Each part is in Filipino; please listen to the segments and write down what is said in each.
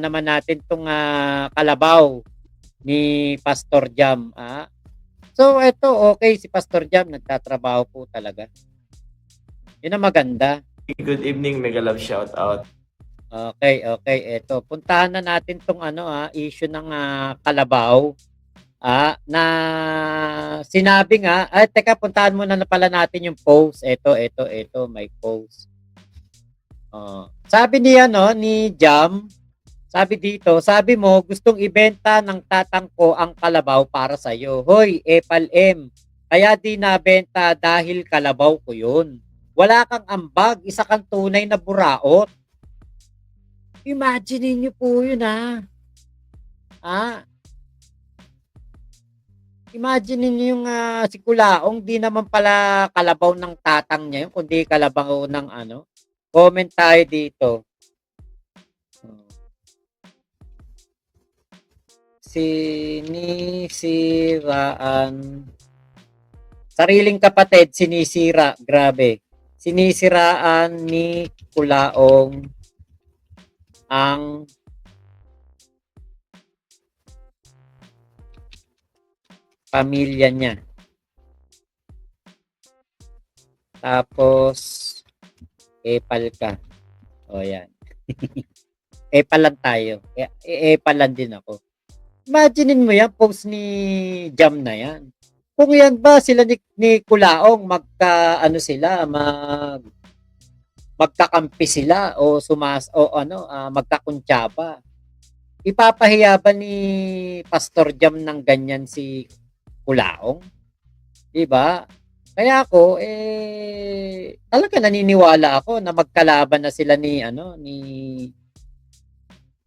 naman natin 'tong, kalabaw ni Pastor Jam, So eto, okay si Pastor Jam nagtatrabaho po talaga. 'Yun ang maganda. Good evening, Mega Love shout out. Okay, okay. Eto, puntahan na natin 'tong ano, issue ng, kalabaw, na sinabi nga ay teka puntahan muna na pala natin yung post. Eto, may post. Sabi ni ano, ni Jam, sabi dito, sabi mo gustong ibenta ng tatang ko ang kalabaw para sa'yo. Hoy, Epal M, kaya di nabenta dahil kalabaw ko yun. Wala kang ambag, isa kang tunay na buraot. Imagine niyo po yun Ah, imagine niyo yung si Kulaong di naman pala kalabaw ng tatang niya yun, kundi kalabaw ng ano. Comment tayo dito. Sinisiraan. Sariling kapatid, sinisira. Grabe. Sinisiraan ni Kulaong ang pamilya niya. Tapos, epal ka. O yan. Epal lang tayo. Epal lang din ako. Imaginein mo yan, post ni Jam na yan. Kung yan ba sila ni Kulaong magkakampi sila o magkakuntsaba. Ipapahiya ba ni Pastor Jam ng ganyan si Kulaong? 'Di ba? Kaya ako talaga naniniwala ako na magkalaban na sila ni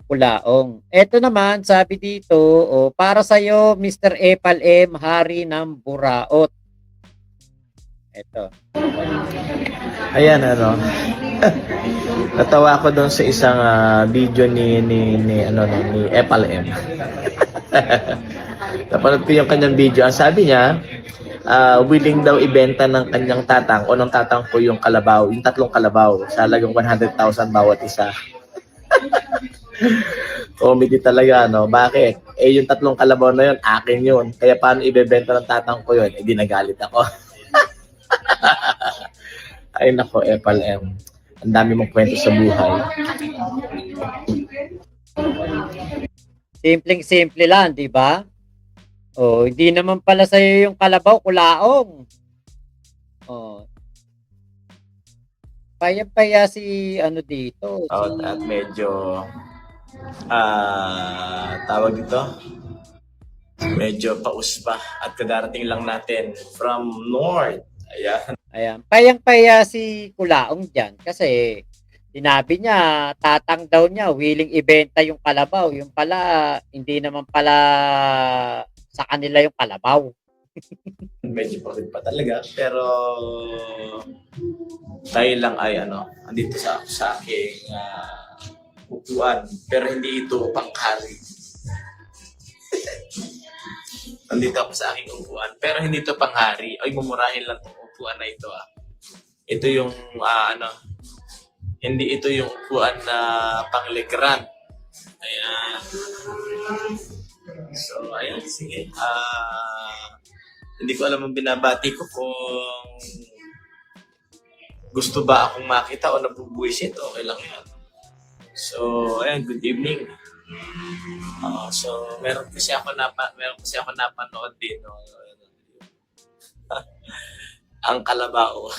Kulaong. Eto naman, sabi dito, para sa'yo, Mr. Epal M, hari ng buraot. Eto. Ayan, natawa ako doon sa isang video ni Epal M. Napanood ko yung kanyang video. Ang sabi niya, willing daw ibenta ng kanyang tatang o ng tatang ko yung kalabaw, yung tatlong kalabaw, sa halagang 100,000 bawat isa. Comedy talaga, no? Bakit? Yung tatlong kalabaw na yun, akin yun. Kaya paano ibebenta ng tatang ko yun? Di nagalit ako. Ay nako, Epal M. Ang dami mong kwento sa buhay. Simpleng-simple lang, di ba? Hindi naman pala sa'yo yung kalabaw, Kulaong. Paya-paya si dito. At medyo tawag dito, medyo paus pa at kadarating lang natin from north. Ayan. Payang-paya si Kulaong dyan kasi sinabi niya, tatang daw niya, willing ibenta yung kalabaw. Yung pala, hindi naman pala sa kanila yung kalabaw. Medyo pagod pa talaga, pero tayo lang ay andito sa aking upuan, pero hindi ito pangkari. Nandito ako sa aking upuan, pero hindi ito panghari. Ay, mumurahin lang itong upuan na ito. Ito yung, hindi ito yung upuan na panglegran. Ayan. So, ayan, sige. Hindi ko alam ang binabati ko kung gusto ba akong makita o nabubuisit. Okay lang yan. So, ayan, good evening. So meron kasi ako napanood din ang kalabaw.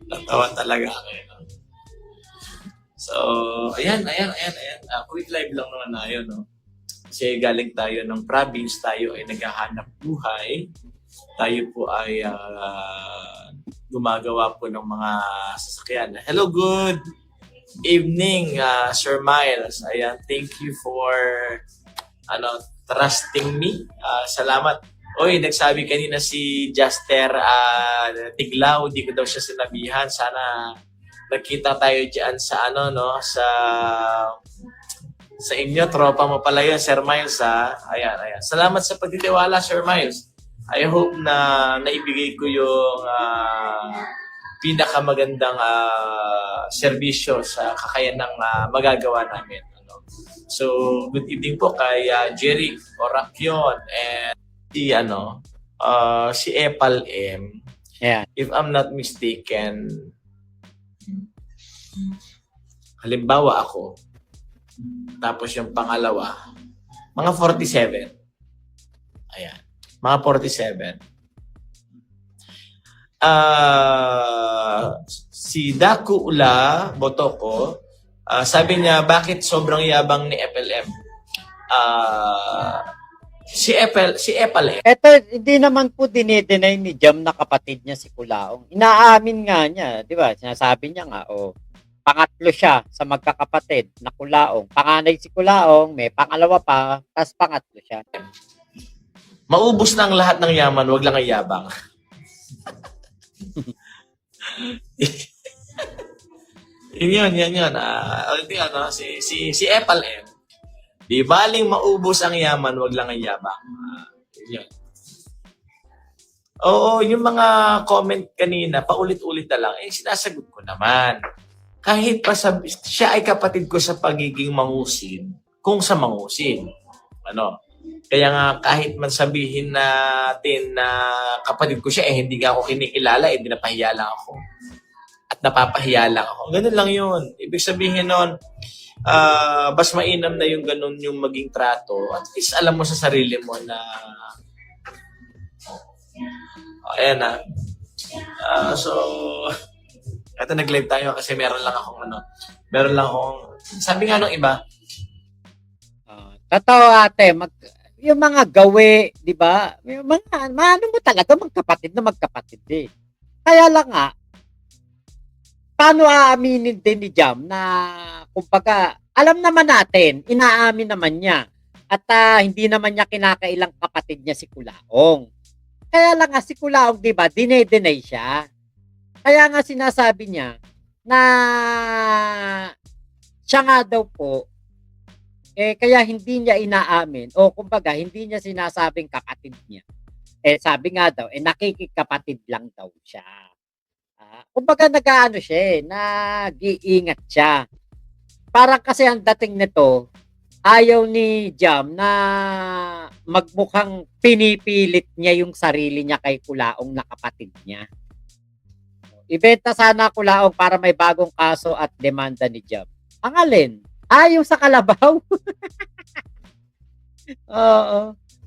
Natawa talaga ako. So ayan. Quick live lang naman na yun, no? Kasi galing tayo ng province, tayo ay naghahanap buhay. Tayo po ay gumagawa po ng mga sasakyan. Hello, good evening, Sir Miles. Ayan, thank you for trusting me. Salamat. Oy, nagsabi kanina si Juster Tiglaw, di ko daw siya sinabihan. Sana nagkita tayo diyan sa sa inyo, tropa mo pala yun, Sir Miles, Ayan. Salamat sa pagtitiwala, Sir Miles. I hope na naibigay ko yung pinakamagandang serbisyo sa kakayanang magagawa namin. Ano. So, good evening po kay Jerry Oracion and si Epal M. Ayan. If I'm not mistaken, halimbawa ako, tapos yung pangalawa, mga 47. Ayan. Mga 47. Si Daku Ula Botoko, sabi niya, bakit sobrang yabang ni FLM? Si Epal Eto, hindi naman po dinideny ni Jam na kapatid niya si Kulaong. Inaamin nga niya, di ba? Sinasabi niya nga, pangatlo siya sa magkakapatid na Kulaong. Panganay si Kulaong, may pangalawa pa, tas pangatlo siya. Maubos na ang lahat ng yaman, wag lang ang yabang. Yan. Si Epal M. Di baling maubos ang yaman, wag lang ang yabang. Yun. Oo, yung mga comment kanina, paulit-ulit na lang, sinasagot ko naman. Kahit pa siya ay kapatid ko sa pagiging mangusin, kung sa mangusin. Ano? Kaya nga, kahit man sabihin natin na kapatid ko siya, hindi nga ako kinikilala, hindi napahiya lang ako. At napapahiya lang ako. Ganun lang yun. Ibig sabihin nun, bas mainam na yung ganun yung maging trato. At least alam mo sa sarili mo na ayan na. So, ito nag-live tayo kasi meron lang akong sabi nga nung iba, totoo ate, yung mga gawe, di ba? Yung mga, ano mo talaga, magkapatid eh. Kaya lang nga, paano aaminin din ni Jam na, kumbaga, alam naman natin, inaamin naman niya, at hindi naman niya kinakailang kapatid niya si Kulaong. Kaya lang nga si Kulaong, di ba, dinedenay siya. Kaya nga sinasabi niya na siya nga daw po, kaya hindi niya inaamin o kumbaga hindi niya sinasabing kapatid niya. Sabi nga daw, nakikikapatid lang daw siya. Kumbaga nag-aano siya, nag-iingat siya. Parang kasi ang dating nito, ayaw ni Jam na magmukhang pinipilit niya yung sarili niya kay Kulaong na kapatid niya. Ibenta sana Kulaong para may bagong kaso at demanda ni Jam. Ang alin? Yung sa Kalabaw. Oo.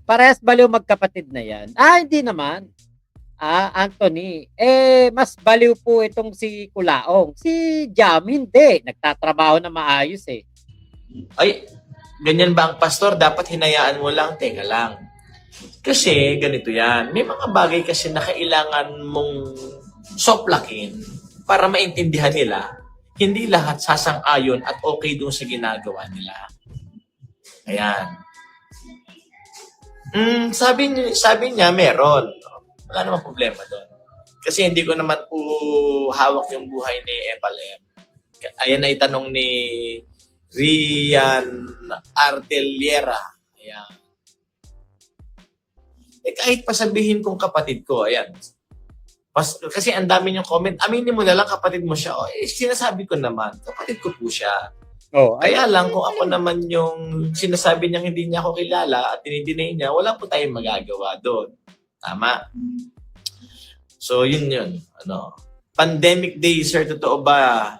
Parehas baliw magkapatid na yan. Hindi naman. Anthony, mas baliw po itong si Kulaong. Si Jam, hindi. Nagtatrabaho na maayos eh. Ay, ganyan ba ang pastor? Dapat hinayaan mo lang. Teka lang. Kasi, ganito yan. May mga bagay kasi na kailangan mong soplakin para maintindihan nila. Hindi lahat sasang-ayon at okay doon sa ginagawa nila. Ayan. Sabi niya, meron. Wala namang problema doon. Kasi hindi ko naman po hawak yung buhay ni Epal M. Ayan na itanong ni Rian Arteliera. Ayan. Kahit pa sabihin kong kapatid ko, ayan. Kasi ang dami niyong comment, aminin mo na lang kapatid mo siya. Sinasabi ko naman, kapatid ko po siya. Kaya lang kung ako naman yung sinasabi niyang hindi niya ako kilala at dinidinay niya, wala po tayong magagawa doon. Tama? So, yun. Pandemic days, sir, totoo ba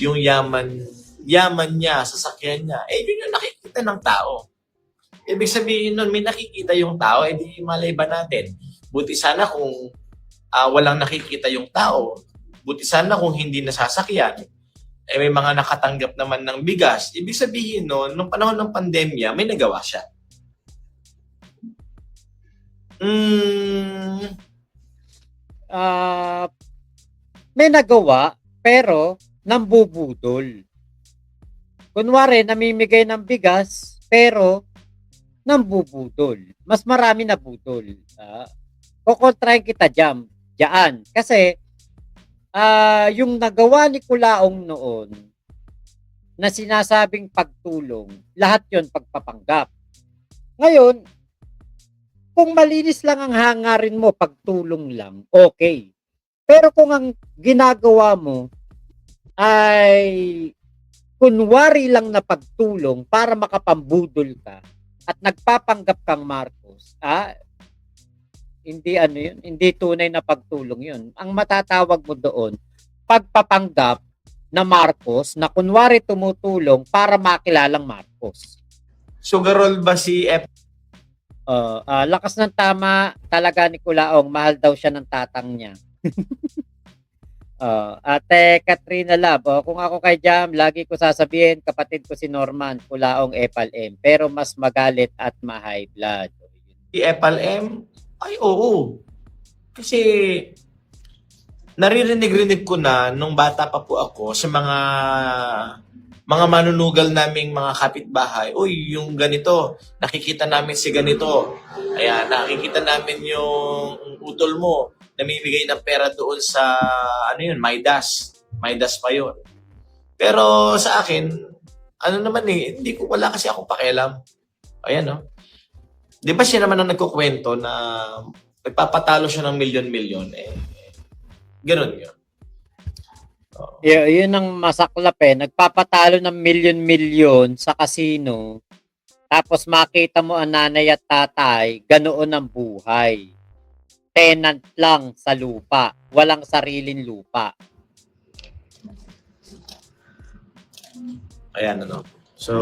yung yaman niya, sasakyan niya? Yun yung nakikita ng tao. Ibig sabihin nun, may nakikita yung tao, di malay ba natin? Buti sana kung walang nakikita yung tao. Buti sana kung hindi nasasakyan. May mga nakatanggap naman ng bigas. Ibig sabihin nun, nung panahon ng pandemya, may nagawa siya. May nagawa, pero nambubudol. Kunwari, namimigay ng bigas, pero nambubudol. Mas marami na budol. Kukontrahin kita dyan. Kasi, yung nagawa ni Kulaong noon, na sinasabing pagtulong, lahat yon pagpapanggap. Ngayon, kung malinis lang ang hangarin mo, pagtulong lang, okay. Pero kung ang ginagawa mo ay kunwari lang na pagtulong para makapambudol ka at nagpapanggap kang Marcos, hindi ano yun, hindi tunay na pagtulong yun. Ang matatawag mo doon, pagpapanggap na Marcos na kunwari tumutulong para makilalang Marcos. Sugarol ba si F? Lakas ng tama talaga ni Kulaong, mahal daw siya ng tatang niya. Ate Katrina Lab, kung ako kay Jam, lagi ko sasabihin, kapatid ko si Norman, Kulaong FLM, pero mas magalit at ma-high blood. Si FLM? Ay, oo. Kasi naririnig-rinig ko na nung bata pa po ako sa mga manunugal naming mga kapitbahay, uy, yung ganito, nakikita namin si ganito. Ayan, nakikita namin yung utol mo, namimigay ng pera doon sa, ano yun, Midas. Midas pa yun. Pero sa akin, ano naman hindi ko, wala kasi akong pakialam. Ayan, no? Di ba siya naman ang nagkukwento na nagpapatalo siya ng milyon-milyon, ganun yun. Yun ang masaklap nagpapatalo ng milyon-milyon sa casino, tapos makita mo ang nanay at tatay, ganoon ang buhay. Tenant lang sa lupa, walang sariling lupa. Ayan, ano. So,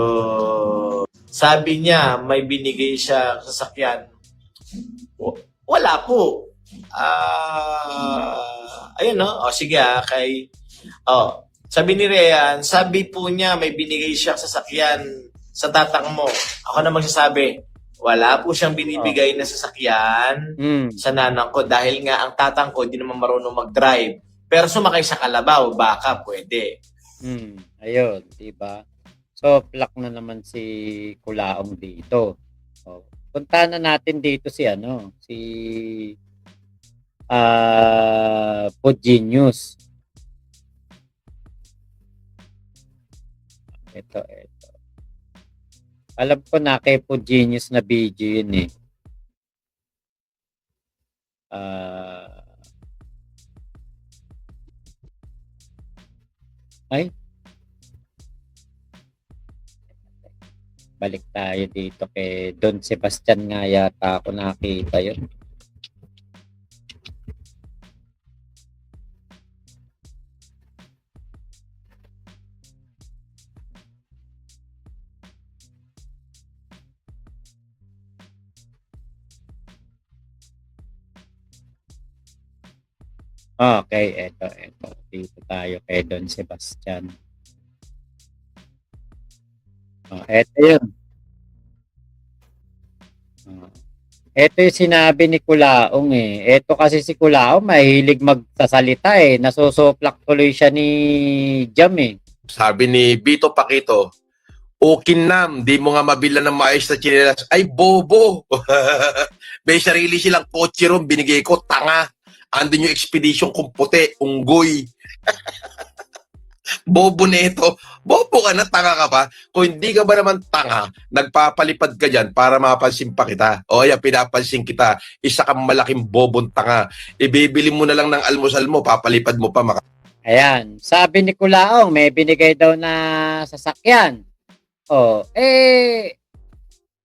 sabi niya, may binigay siya sasakyan. Wala po. Ayun, no? Sige, sabi ni Rhean, sabi po niya, may binigay siya sasakyan sa tatang mo. Ako na magsasabi, wala po siyang binibigay na sasakyan sa nanang ko dahil nga ang tatang ko di naman marunong mag-drive. Pero sumakay sa kalabaw, baka pwede. Ayun, diba? So, plak na naman si Kulaong dito. Punta na natin dito si Podgenius. Ito. Alam ko na kay Podgenius na video yun balik tayo dito kay Don Sebastian nga yata ako nakita yun. Okay, eto. Dito tayo kay Don Sebastian. Eto yun. Eto yung sinabi ni Kulaong Eto kasi si Kulaong mahilig magsasalita Nasusuplak tuloy siya ni Jam Sabi ni Bito Paquito, Okinam, di mo nga mabila ng maayos na chinelas. Ay, bobo! May sarili silang kotse ron, binigay ko, tanga. Andun yung expedition kung puti, unggoy. Bobo nito. Bobo ka na, tanga ka pa. Kung hindi ka ba naman tanga, nagpapalipad ka dyan para mapansin pa kita. O yan, pinapansin kita. Isa kang malaking bobong tanga. Ibibili mo na lang ng almusal mo, papalipad mo pa. Ayan, sabi ni Kulaong, may binigay daw na sasakyan.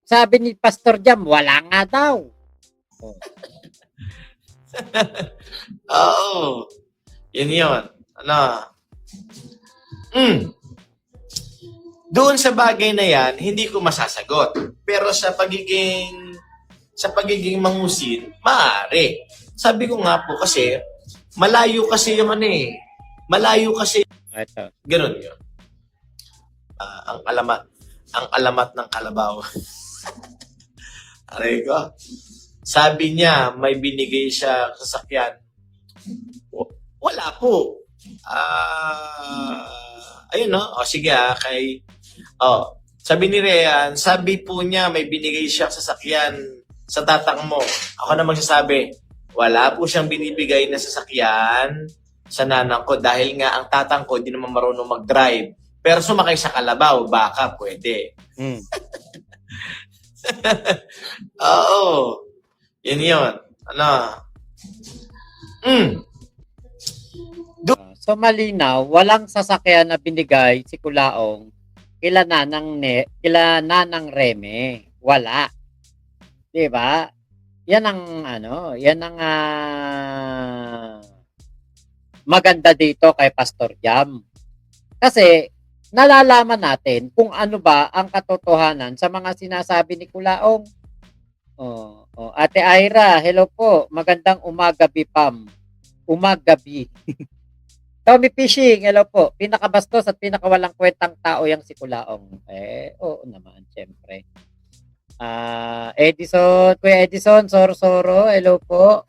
Sabi ni Pastor Jam, wala nga daw. Oo. Yun. Doon sa bagay na yan, hindi ko masasagot. Pero sa pagiging mangusin, maaari. Sabi ko nga po kasi, malayo kasi yung Malayo kasi. Ito. Ganun yun. Ang alamat ng kalabaw. Aray ko. Sabi niya, may binigay siya sasakyan. Wala po. Ayun, no? Sige, sabi ni Rhean, sabi po niya, may binigay siya sasakyan sa tatang mo. Ako na magsasabi, wala po siyang binibigay na sasakyan sa nanang ko dahil nga ang tatang ko di naman marunong mag-drive. Pero sumakay sa kalabaw, baka pwede. Oo. Yun. So malinaw, walang sasakyan na binigay si Kulaong kila Nanang Reme. Wala. 'Di ba? Yan ang yan ang maganda dito kay Pastor Jam. Kasi nalalaman natin kung ano ba ang katotohanan sa mga sinasabi ni Kulaong. Ate Ira, hello po. Magandang umagabi, Pam. Umagabi. Tommy Fishing, hello po. Pinakabastos at pinakawalang kwentang tao yang si Kulaong. Oo naman, syempre. Edison, Kuya Edison, Soro, hello po.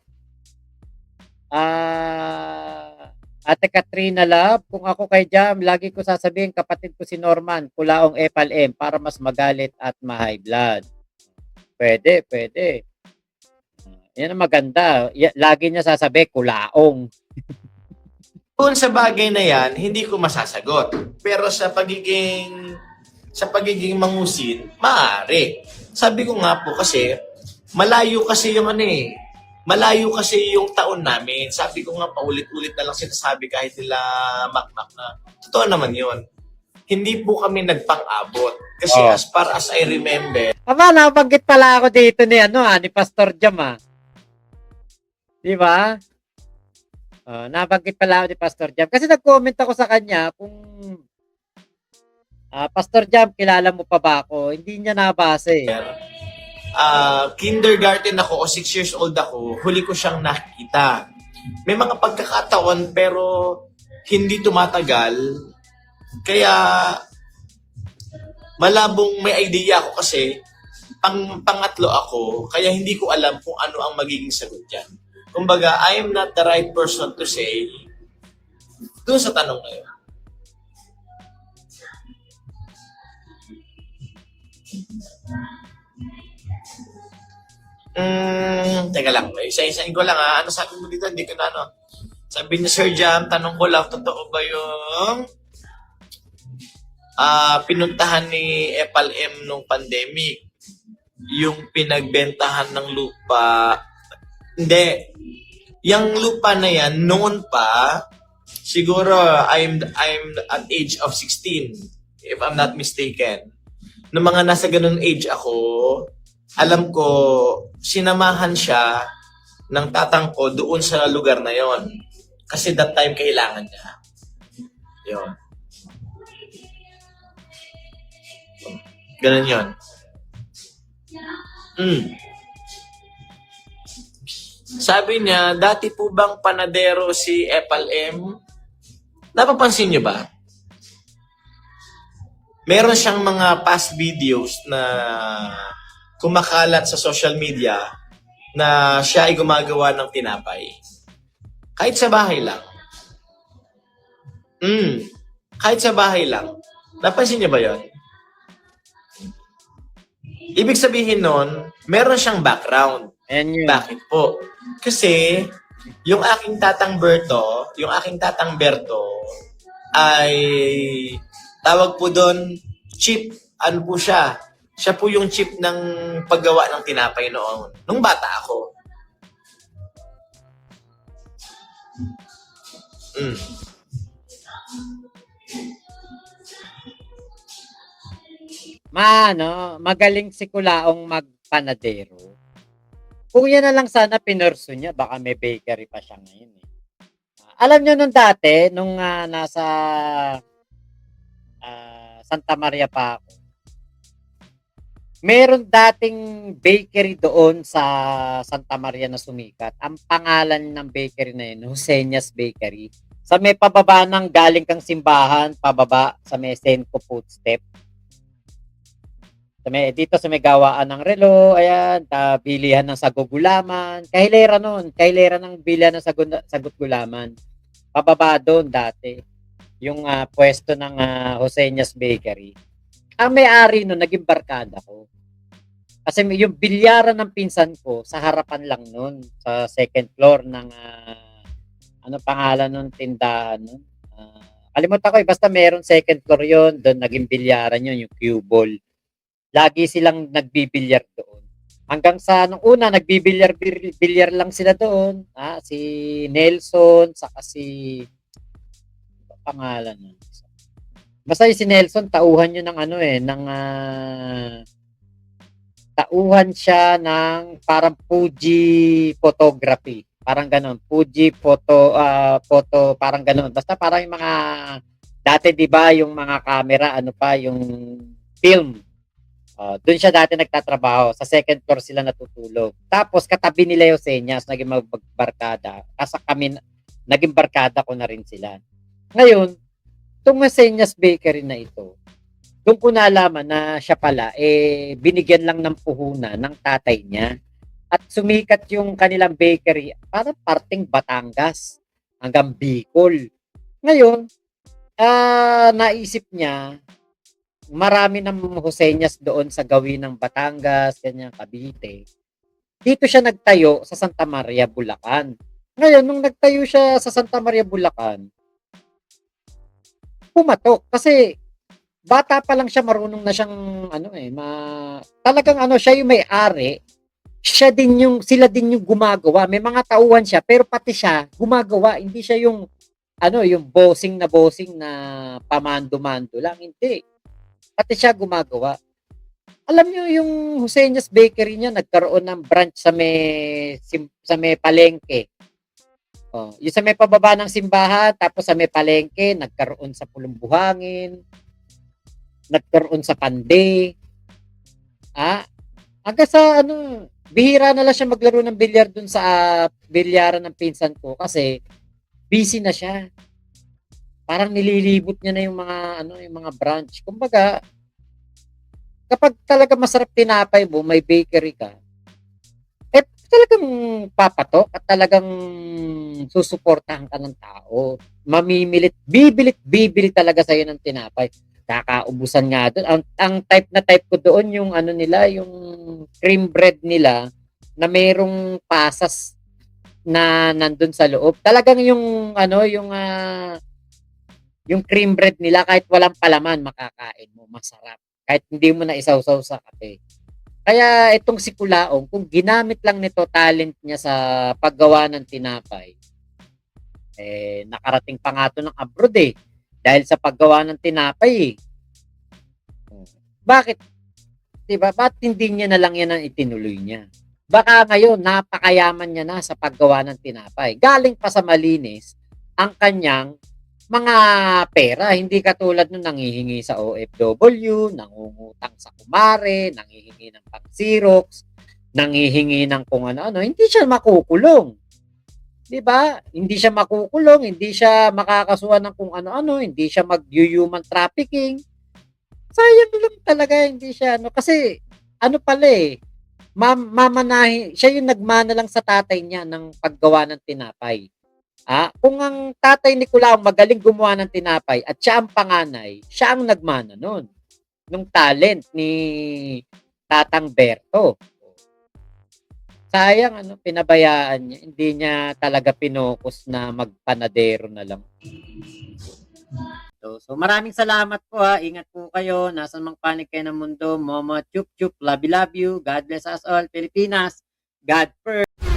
Ate Katrina Love, kung ako kay Jam, lagi ko sasabihin kapatid ko si Norman, Kulaong FLM para mas magalit at ma-high blood. Pwede. Yan ang maganda. Lagi niya sasabi, Kulaong. Kung sa bagay na yan, hindi ko masasagot. Pero sa pagiging mangusin, maaari. Sabi ko nga po kasi, malayo kasi yung taon namin. Sabi ko nga, paulit-ulit na lang sinasabi kahit nila makmak na. Totoo naman yun. Hindi po kami nagpang-abot. Kasi as far as I remember, nabanggit pala ako dito ni Pastor Jam Di ba? Nabanggit pala ako ni Pastor Jam. Kasi nag-comment ako sa kanya kung Pastor Jam, kilala mo pa ba ako? Hindi niya nabasa kindergarten ako o 6 years old ako, huli ko siyang nakita. May mga pagkakataon pero hindi tumatagal. Kaya malabong may idea ako kasi pangatlo ako, kaya hindi ko alam kung ano ang magiging sagot dyan. Kumbaga, I am not the right person to say doon sa tanong na yun. Teka lang, isa-isain ko lang Ano sabi mo dito? Hindi ko na Sabi niya, Sir Jam, tanong ko lang, totoo ba yung pinuntahan ni FLM nung pandemic? Yung pinagbentahan ng lupa? Hindi. Yung lupa na yan, noon pa, siguro I'm at age of 16, if I'm not mistaken. Nung mga nasa ganun age ako, alam ko, sinamahan siya ng tatang ko doon sa lugar na yon. Kasi that time, kailangan niya. Yun. Ganun yun. Sabi niya, dati po bang panadero si FLM? Napapansin niyo ba? Meron siyang mga past videos na kumakalat sa social media na siya ay gumagawa ng tinapay. Kahit sa bahay lang. Kahit sa bahay lang. Napansin niyo ba yon? Ibig sabihin nun, meron siyang background. Bakit po? Kasi, yung aking tatang Berto ay tawag po doon, chip. Ano po siya? Siya po yung chip ng paggawa ng tinapay noon. Nung bata ako. Magaling si Kulaong magpanadero. Kung yan na lang sana pinurso niya, baka may bakery pa siya ngayon Alam niyo nung dati, nung nasa Santa Maria pa ako, meron dating bakery doon sa Santa Maria na sumikat. Ang pangalan ng bakery na yun, Joseñas Bakery. Sa may pababa ng galing kang simbahan, pababa sa may Senco Footstep. Dito sa may gawaan ng relo, ayan, bilihan ng sagugulaman. Kahilera ng bilihan ng sagugulaman. Pababa doon dati. Yung pwesto ng Joseñas Bakery. Ang may-ari nun, naging barkada ko. Kasi yung bilyaran ng pinsan ko, sa harapan lang nun, sa second floor ng, ano pangalan nun, tindahan nun. Kalimutan ko basta meron second floor yon, doon naging bilyaran yun, yung cue ball. Lagi silang nagbibilyar doon. Hanggang sa nung una nagbibilyar lang sila doon, si Nelson saka si ano pangalan nun? Basta yung si Nelson tauhan yun ng ano ng tauhan siya ng parang Fuji photography. Parang gano'n, Fuji photo parang gano'n. Basta parang yung mga dati 'di ba yung mga camera ano pa yung film. Doon siya dati nagtatrabaho. Sa second floor sila natutulog. Tapos katabi nila yung Senyas, naging magbarkada. Kasi kami, naging barkada ko na rin sila. Ngayon, itong Senyas Bakery na ito, doon ko nalaman na siya pala, binigyan lang ng puhunan ng tatay niya. At sumikat yung kanilang bakery, parang parting Batangas hanggang Bicol. Ngayon, naisip niya, marami ng Joseñas doon sa gawin ng Batangas, ganyan, Cavite. Dito siya nagtayo sa Santa Maria, Bulacan. Ngayon, nung nagtayo siya sa Santa Maria, Bulacan, pumatok kasi bata pa lang siya, marunong na siyang talagang siya yung may-ari. Sila din yung gumagawa. May mga tauhan siya, pero pati siya gumagawa. Hindi siya yung yung bossing na pamando-mando lang. Hindi. Pati siya gumagawa. Alam niyo yung Joseñas Bakery niya nagkaroon ng branch sa may palengke. Yung sa may pababa ng simbahan, tapos sa may palengke, nagkaroon sa Pulong Buhangin, nagkaroon sa Pande. Hanggang sa bihira na lang siya maglaro ng bilyar dun sa bilyaran ng pinsan ko kasi busy na siya. Parang nililibot niya na yung mga branch. Kumbaga, kapag talaga masarap tinapay mo, may bakery ka, talagang papatok at talagang susuportahan ka ng tao. Bibilit talaga sa'yo ng tinapay. Kakaubusan nga doon. Ang type na type ko doon, yung nila, yung cream bread nila, na mayroong pasas na nandun sa loob. Talagang yung cream bread nila, kahit walang palaman, makakain mo. Masarap. Kahit hindi mo na isawsaw sa kape. Kaya itong si Kulaong, kung ginamit lang nito talent niya sa paggawa ng tinapay, nakarating pa nga ito ng abroad dahil sa paggawa ng tinapay Bakit? Diba? Ba't hindi niya na lang yan ang itinuloy niya? Baka ngayon, napakayaman niya na sa paggawa ng tinapay. Galing pa sa malinis ang kanyang mga pera. Hindi katulad nung nanghihingi sa OFW, nangungutang sa kumare, nanghihingi ng pang-Xerox, nanghihingi ng kung ano-ano. Hindi siya makukulong. Diba? Hindi siya makukulong, hindi siya makakasuhan ng kung ano-ano, hindi siya mag-human trafficking. Sayang lang talaga, hindi siya kasi pala mamanahi, siya yung nagmana lang sa tatay niya ng paggawa ng tinapay. Kung ang tatay ni Kulao magaling gumawa ng tinapay at siya ang panganay, siya ang nagmana nun. Nung talent ni Tatang Berto. Sayang, pinabayaan niya. Hindi niya talaga pinokus na magpanadero na lang. So maraming salamat po Ingat po kayo. Nasaan mang panig kayo ng mundo. Momo chup chup. Love you. God bless us all. Pilipinas. God first.